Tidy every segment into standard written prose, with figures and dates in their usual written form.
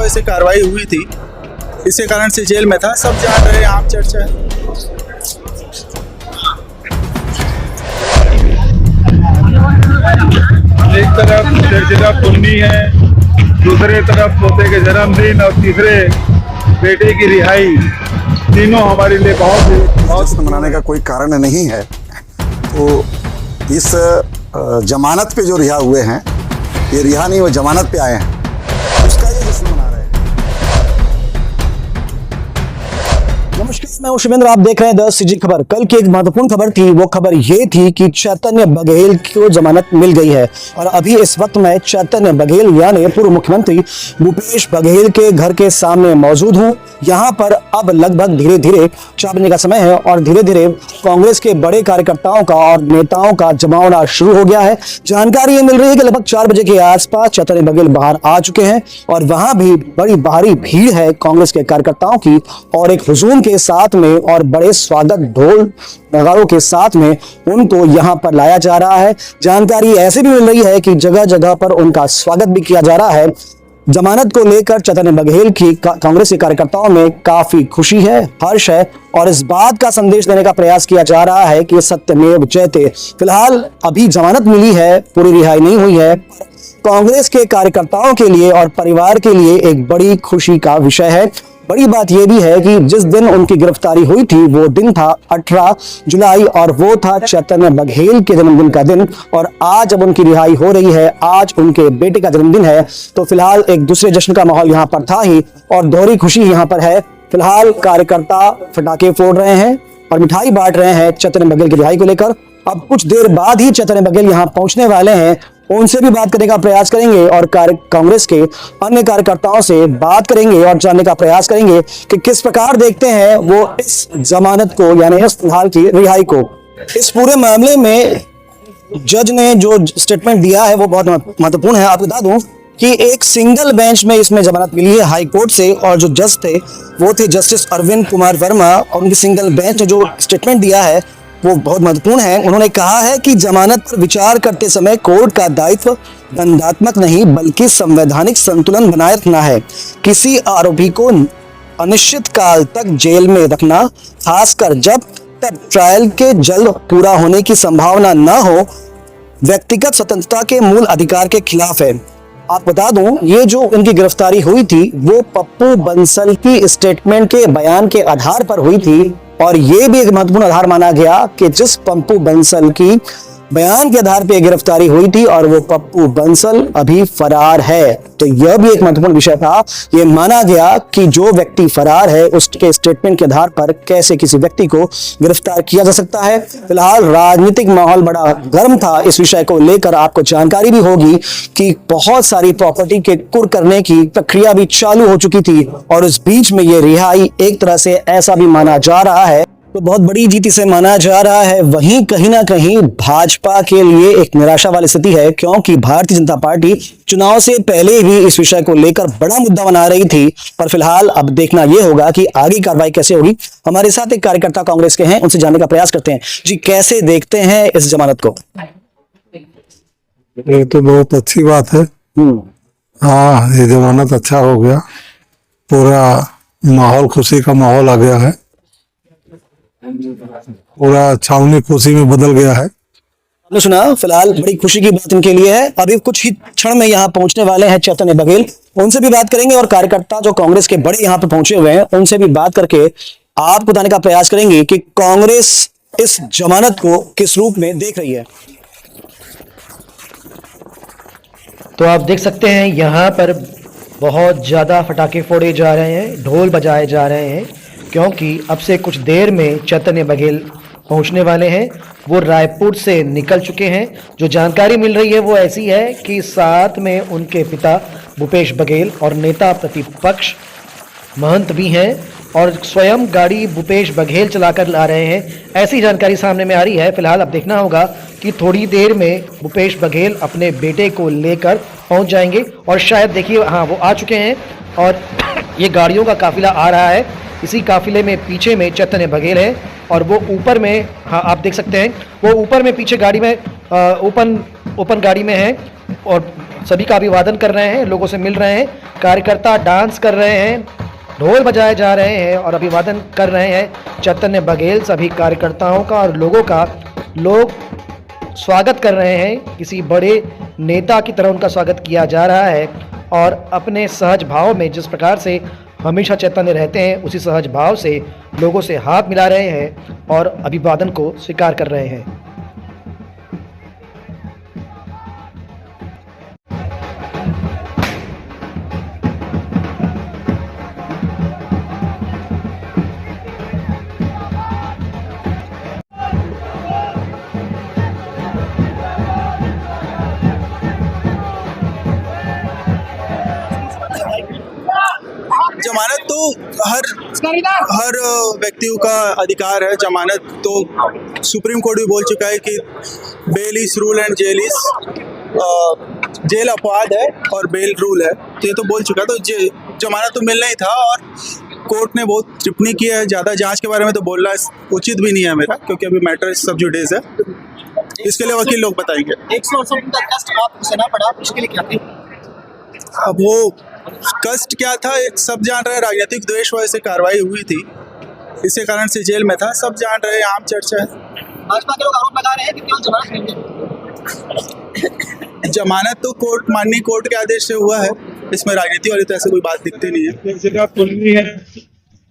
वजह से कार्रवाई हुई थी, इसी कारण से जेल में था। सब जान रहे हैं, आम चर्चा है। एक तरफ चर्चिता पुन्नी है, दूसरे तरफ पोते के जन्मदिन और तीसरे बेटे की रिहाई, तीनों हमारे लिए बहुत मनाने का कोई कारण नहीं है। तो इस जमानत पे जो रिहा हुए हैं, ये रिहा नहीं, वो जमानत पे आए हैं, उसका ये जश्न मना रहे हैं। नमस्कार, मैं हूं शिवेंद्र, आप देख रहे हैं 10 CG खबर। कल की एक महत्वपूर्ण खबर थी, वो खबर ये थी कि चैतन्य बघेल को जमानत मिल गई है। और अभी इस वक्त मैं चैतन्य बघेल यानी पूर्व मुख्यमंत्री भूपेश बघेल के घर के सामने मौजूद हूं। यहाँ पर अब लगभग धीरे धीरे चाय पीने का समय है और धीरे धीरे कांग्रेस के बड़े कार्यकर्ताओं का और नेताओं का जमावड़ा शुरू हो गया है। जानकारी ये मिल रही है कि लगभग 4 बजे के आसपास चैतन्य बघेल बाहर आ चुके हैं और वहां भी बड़ी भारी भीड़ है कांग्रेस के कार्यकर्ताओं की, और एक हुजूम के साथ में और बड़े स्वागत ढोल नगाड़ों के साथ में उनको यहां पर लाया जा रहा है। जानकारी ऐसे भी मिल रही है कि जगह जगह पर उनका स्वागत भी किया जा रहा है। जमानत को लेकर चैतन्य बघेल की कांग्रेस के कार्यकर्ताओं में काफी खुशी है, हर्ष है, और इस बात का संदेश देने का प्रयास किया जा रहा है कि सत्यमेव जयते। फिलहाल अभी जमानत मिली है, पूरी रिहाई नहीं हुई है। कांग्रेस के कार्यकर्ताओं के लिए और परिवार के लिए एक बड़ी खुशी का विषय है। बड़ी बात यह भी है कि जिस दिन उनकी गिरफ्तारी हुई थी वो दिन था 18 जुलाई और वो था चैतन्य बघेल के जन्मदिन का दिन। और आज जब उनकी रिहाई हो रही है, आज उनके बेटे का जन्मदिन है, तो फिलहाल एक दूसरे जश्न का माहौल यहाँ पर था ही और दोहरी खुशी यहाँ पर है। फिलहाल कार्यकर्ता पटाखे फोड़ रहे हैं और मिठाई बांट रहे हैं चैतन्य बघेल की रिहाई को लेकर। अब कुछ देर बाद ही चैतन्य बघेल यहाँ पहुंचने वाले हैं, उनसे भी बात करने का प्रयास करेंगे और कांग्रेस के अन्य कार्यकर्ताओं से बात करेंगे और जानने का प्रयास करेंगे कि किस प्रकार देखते हैं वो इस जमानत को, यानी इस फिलहाल की रिहाई को। इस पूरे मामले में जज ने जो स्टेटमेंट दिया है वो बहुत महत्वपूर्ण है। आपको बता दूं कि एक सिंगल बेंच में इसमें जमानत मिली है हाई कोर्ट से, और जो जज थे वो थे जस्टिस अरविंद कुमार वर्मा, और उनकी सिंगल बेंच ने जो स्टेटमेंट दिया है वो बहुत महत्वपूर्ण है। उन्होंने कहा है कि जमानत पर विचार करते समय कोर्ट का दायित्व दंडात्मक नहीं बल्कि संवैधानिक संतुलन बनाए रखना है। किसी आरोपी को अनिश्चित काल तक जेल में रखना, खासकर जब तक ट्रायल के जल्द पूरा होने की संभावना न हो, व्यक्तिगत स्वतंत्रता के मूल अधिकार के खिलाफ है। आप बता दूं, ये जो इनकी गिरफ्तारी हुई थी वो पप्पू बंसल की स्टेटमेंट के बयान के आधार पर हुई थी, और ये भी एक महत्वपूर्ण आधार माना गया कि जिस पप्पू बंसल की बयान के आधार पर गिरफ्तारी हुई थी और वो पप्पू बंसल अभी फरार है। तो यह भी एक महत्वपूर्ण विषय था। ये माना गया कि जो व्यक्ति फरार है उसके स्टेटमेंट के आधार पर कैसे किसी व्यक्ति को गिरफ्तार किया जा सकता है। फिलहाल राजनीतिक माहौल बड़ा गर्म था इस विषय को लेकर। आपको जानकारी भी होगी कि बहुत सारी प्रॉपर्टी के कुर्क करने की प्रक्रिया भी चालू हो चुकी थी, और इस बीच में ये रिहाई एक तरह से ऐसा भी माना जा रहा है, तो बहुत बड़ी जीत इसे माना जा रहा है। वहीं कहीं ना कहीं भाजपा के लिए एक निराशा वाली स्थिति है, क्योंकि भारतीय जनता पार्टी चुनाव से पहले भी इस विषय को लेकर बड़ा मुद्दा बना रही थी। पर फिलहाल अब देखना यह होगा कि आगे कार्रवाई कैसे होगी। हमारे साथ एक कार्यकर्ता कांग्रेस के हैं, उनसे जानने का प्रयास करते हैं। जी, कैसे देखते हैं इस जमानत को? ये तो बहुत अच्छी बात है। हाँ, ये जमानत अच्छा हो गया, पूरा माहौल खुशी का माहौल आ गया है, पूरा छावनी खुशी में बदल गया है। आपने सुना, फिलहाल बड़ी खुशी की बात इनके लिए है। अभी कुछ ही क्षण में यहाँ पहुंचने वाले हैं चैतन्य बघेल, उनसे भी बात करेंगे, और कार्यकर्ता जो कांग्रेस के बड़े यहाँ पे पहुंचे हुए हैं उनसे भी बात करके आपको बताने का प्रयास करेंगे कि कांग्रेस इस जमानत को किस रूप में देख रही है। तो आप देख सकते हैं यहाँ पर बहुत ज़्यादा पटाखे फोड़े जा रहे हैं, ढोल बजाए जा रहे हैं, क्योंकि अब से कुछ देर में चैतन्य बघेल पहुंचने वाले हैं। वो रायपुर से निकल चुके हैं। जो जानकारी मिल रही है वो ऐसी है कि साथ में उनके पिता भूपेश बघेल और नेता प्रतिपक्ष महंत भी हैं, और स्वयं गाड़ी भूपेश बघेल चलाकर ला रहे हैं, ऐसी जानकारी सामने में आ रही है। फिलहाल अब देखना होगा कि थोड़ी देर में भूपेश बघेल अपने बेटे को लेकर पहुंच जाएंगे, और शायद देखिए, हाँ, वो आ चुके हैं और ये गाड़ियों का काफिला आ रहा है। इसी काफिले में पीछे में चैतन्य बघेल है, और वो ऊपर में, हाँ आप देख सकते हैं, वो ऊपर में पीछे गाड़ी में ओपन गाड़ी में है, और सभी का अभिवादन कर रहे हैं, लोगों से मिल रहे हैं, कार्यकर्ता डांस कर रहे हैं, ढोल बजाए जा रहे हैं और अभिवादन कर रहे हैं चैतन्य बघेल सभी कार्यकर्ताओं का और लोगों का। लोग स्वागत कर रहे हैं, किसी बड़े नेता की तरह उनका स्वागत किया जा रहा है और अपने सहज भाव में जिस प्रकार से हमेशा चैतन्य रहते हैं उसी सहज भाव से लोगों से हाथ मिला रहे हैं और अभिवादन को स्वीकार कर रहे हैं। जमानत तो हर व्यक्तियों का अधिकार है। जमानत तो सुप्रीम कोर्ट भी बोल चुका है कि bail is rule and jail अपवाद है और बेल रूल है, तो ये तो बोल चुका। तो जमानत तो मिलना ही था और कोर्ट ने बहुत टिप्पणी की है। ज़्यादा जांच के बारे में तो बोलना उचित भी नहीं है मेरा, क्योंकि अभी मैटर सब जुडिस है, इसके लिए वकील लोग बताएंगे। 168 का कष्ट आपको सहना पड़ा, उसके लिए क्या थी? अब वो कष्ट क्या था, एक सब जान रहे, राजनीतिक द्वेष वजह से कार्रवाई हुई थी, इसी कारण से जेल में था, सब जान रहे, आम चर्चा है। भाजपा के लोग आरोप लगा रहे हैं कि केवल जमानत मिल गई। जमानत तो माननीय कोर्ट के आदेश से हुआ है, इसमें राजनीति वाली तो ऐसे कोई बात दिखती नहीं है। एक जगह पुण्य है,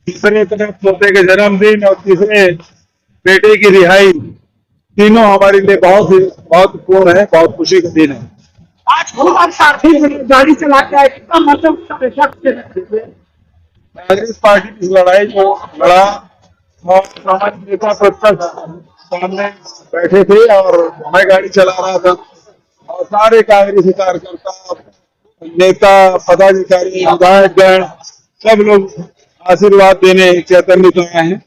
दूसरे तरफ पोते के जन्मदिन और तीसरे बेटे की रिहाई, तीनों हमारे लिए बहुत पूर्ण है, बहुत खुशी का दिन है। आज खूब आप साथी गाड़ी चला के आए, कितना मतलब कांग्रेस पार्टी की लड़ाई को लड़ा और सामाजिक नेता प्रतिपक्ष सामने बैठे थे और मैं गाड़ी चला रहा था और सारे कांग्रेसी कार्यकर्ता, नेता, पदाधिकारी, विधायकगण सब लोग आशीर्वाद देने चैतन्य को आए हैं।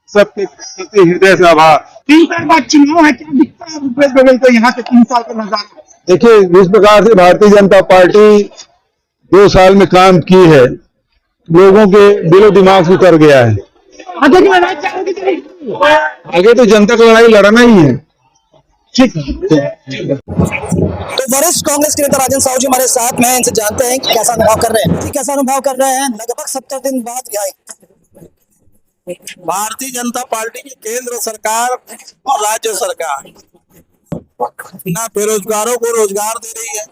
सबके प्रति हृदय से आभार। 3 साल बाद चुनाव है, क्या दिखता है भूपेश बघेल को यहाँ से 3 साल का नजारा? देखिए, जिस प्रकार से भारतीय जनता पार्टी 2 साल में काम की है, लोगों के दिलो दिमाग से उतर गया है। आगे की लड़ाई चाहोगे कि नहीं? आगे तो जनता की लड़ाई लड़ना ही है। ठीक है। तो वरिष्ठ कांग्रेस के नेता राजन साहू जी हमारे साथ में हैं, इनसे जानते हैं कि कैसा अनुभव कर रहे हैं। जी, कैसा अनुभव कर रहे हैं? लगभग 70 दिन बाद रिहाई। भारतीय जनता पार्टी की केंद्र सरकार और राज्य सरकार ना बेरोजगारों को रोजगार दे रही है,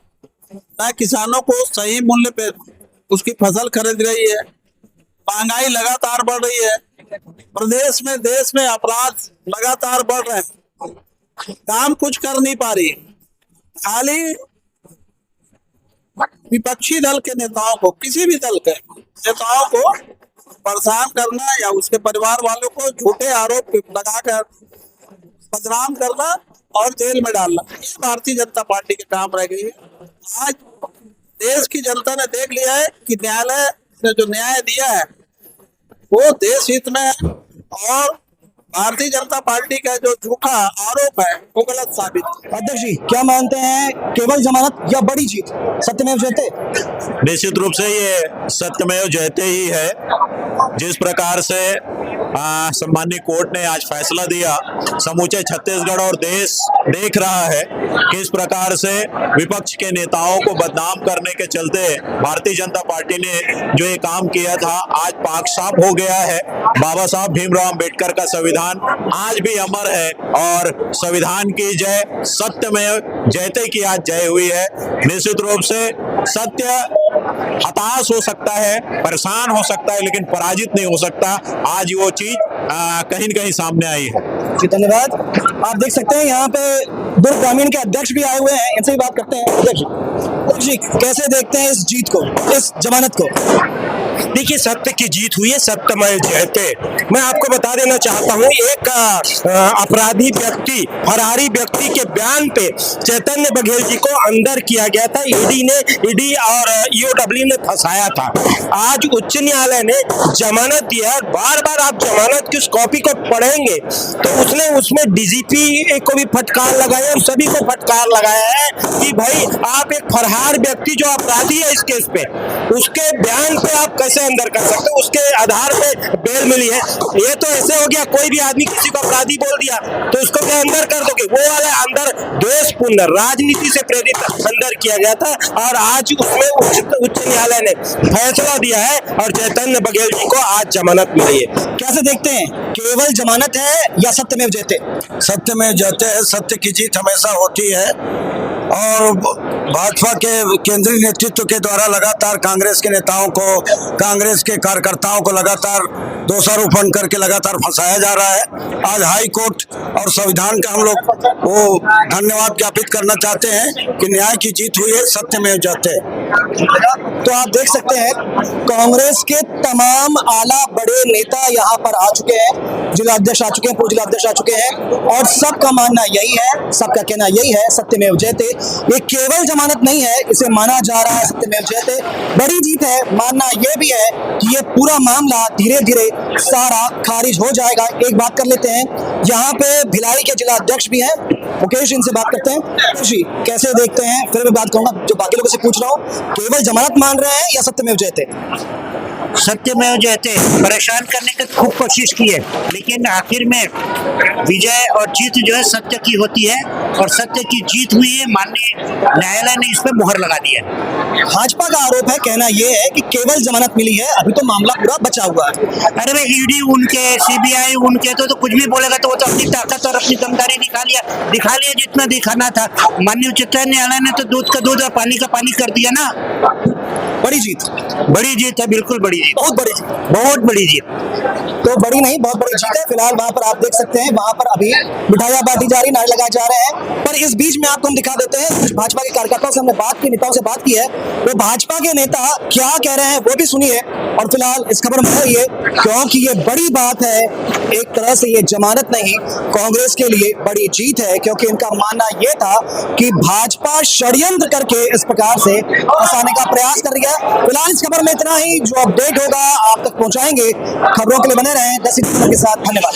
ना किसानों को सही मूल्य पे उसकी फसल खरीद रही है, महंगाई लगातार बढ़ रही है, प्रदेश में देश में अपराध लगातार बढ़ रहे हैं, काम कुछ कर नहीं पा रही। खाली विपक्षी दल के नेताओं को, किसी भी दल के नेताओं को परेशान करना या उसके परिवार वालों को झूठे आरोप लगाकर बदनाम करना और जेल में डालना, ये भारतीय जनता पार्टी के काम रह गई है। आज देश की जनता ने देख लिया है कि न्यायालय ने जो न्याय दिया है वो देश हित में है और भारतीय जनता पार्टी का जो झूठा आरोप है वो गलत साबित है। अध्यक्ष जी, क्या मानते हैं, केवल जमानत या बड़ी जीत, सत्यमेव जयते? निश्चित रूप से ये सत्यमेव जयते ही है। जिस प्रकार से सम्मानीय कोर्ट ने आज फैसला दिया, समूचे छत्तीसगढ़ और देश देख रहा है किस प्रकार से विपक्ष के नेताओं को बदनाम करने के चलते भारतीय जनता पार्टी ने जो ये काम किया था, आज पाक साफ हो गया है। बाबा साहब भीमराव अम्बेडकर का संविधान आज भी अमर है और संविधान की जय, सत्यमेव जयते की आज जय हुई है। निश्चित रूप से सत्य हताश हो सकता है, परेशान हो सकता है, लेकिन पराजित नहीं हो सकता। आज वो चीज कहीं न कहीं सामने आई है। जी, धन्यवाद। आप देख सकते हैं यहाँ पे दुर्ग ग्रामीण के अध्यक्ष भी आए हुए हैं, इनसे भी बात करते हैं। अध्यक्ष जी, कैसे देखते हैं इस जीत को, इस जमानत को? देखिए, सत्य की जीत हुई है, सत्यमेव जयते। मैं आपको बता देना चाहता हूँ, एक अपराधी व्यक्ति, फरारी व्यक्ति के बयान पे चैतन्य बघेल जी को अंदर किया गया था। ईडी और ईओडब्ल्यू ने फंसाया था। आज उच्च न्यायालय ने जमानत दिया है। बार बार आप जमानत की उस कॉपी को पढ़ेंगे तो उसने उसमें डीजीपी को भी फटकार लगाया, सभी को फटकार लगाया है कि भाई आप एक फरार व्यक्ति जो अपराधी है इस केस पे, उसके बयान पे आप कैसे अंदर कर सकते हो, उसके आधार पे बेल मिली है। ये तो ऐसे हो गया, कोई भी आदमी किसी को अपराधी बोल दिया तो उसको क्या अंदर कर दोगे? वो वाला अंदर द्वेषपूर्ण राजनीति से प्रेरित अंदर किया गया था और आज उसमें उच्च न्यायालय ने फैसला दिया है और चैतन्य बघेल जी को आज जमानत मिली है। कैसे देखते हैं, केवल जमानत है या सत्यमेव जयते? सत्य में जयते है, सत्य की जीत हमेशा होती है और भाजपा के केंद्रीय नेतृत्व के द्वारा लगातार कांग्रेस के नेताओं को, कांग्रेस के कार्यकर्ताओं को लगातार दोषारोपण करके लगातार फंसाया जा रहा है। आज हाई कोर्ट और संविधान का हम लोग वो धन्यवाद ज्ञापित करना चाहते हैं कि न्याय की जीत हुई है, सत्य में जयते। तो आप देख सकते हैं कांग्रेस के तमाम आला बड़े नेता यहाँ पर आ चुके हैं, जिलाध्यक्ष आ चुके हैं, पूर्व जिलाध्यक्ष आ चुके हैं और सबका मानना यही है, सबका कहना यही है, सत्यमेव जयते। ये केवल जमानत नहीं है, इसे माना जा रहा है सत्यमेव जयते, बड़ी जीत है। मानना यह भी है कि ये पूरा मामला धीरे धीरे सारा खारिज हो जाएगा। एक बात कर लेते हैं, यहाँ पे भिलाई के जिलाध्यक्ष भी हैं, मुकेश, इनसे बात करते हैं। मुकेश जी, कैसे देखते हैं? फिर मैं बात करूंगा, जो बाकी लोगों से पूछ रहा हूँ, केवल जमानत मान रहे हैं या सत्यमेव जयते? सत्यमेव जयते। परेशान करने की खूब कोशिश की है, लेकिन आखिर में विजय और जीत जो है सत्य की होती है और सत्य की जीत हुई है। माननीय न्यायालय ने इस पर मुहर लगा दी है। भाजपा का आरोप है, कहना यह है कि केवल जमानत मिली है, अभी तो मामला पूरा बचा हुआ है। अरे भाई, ईडी उनके, सीबीआई उनके, तो कुछ भी बोलेगा तो वो तो अपनी ताकत और अपनी दमदारी दिखा लिया जितना दिखाना था। माननीय उच्चतम न्यायालय ने तो दूध का दूध और पानी का पानी कर दिया ना। बड़ी जीत है, बिल्कुल बड़ी जीत, बहुत बड़ी जीत, बहुत बड़ी जीत। तो बड़ी नहीं, बहुत बड़ी जीत है। फिलहाल वहां पर आप देख सकते हैं, वहां पर अभी मिठाइयां बांटी जा रही, नारे लगाए जा रहे हैं। पर इस बीच में आपको हम दिखा देते हैं, कुछ भाजपा के कार्यकर्ताओं से हमने बात की, नेताओं से बात की है, वो भाजपा के नेता क्या कह रहे हैं वो भी सुनिए। और फिलहाल इस खबर में रहिए, क्योंकि ये बड़ी बात है। एक तरह से ये जमानत नहीं, कांग्रेस के लिए बड़ी जीत है, क्योंकि इनका मानना यह था कि भाजपा षड्यंत्र करके इस प्रकार से फंसाने का प्रयास कर रही है। फिलहाल इस खबर में इतना ही, जो अपडेट होगा आप तक पहुंचाएंगे। खबरों के लिए बने रहें 10 सितंबर के साथ। धन्यवाद।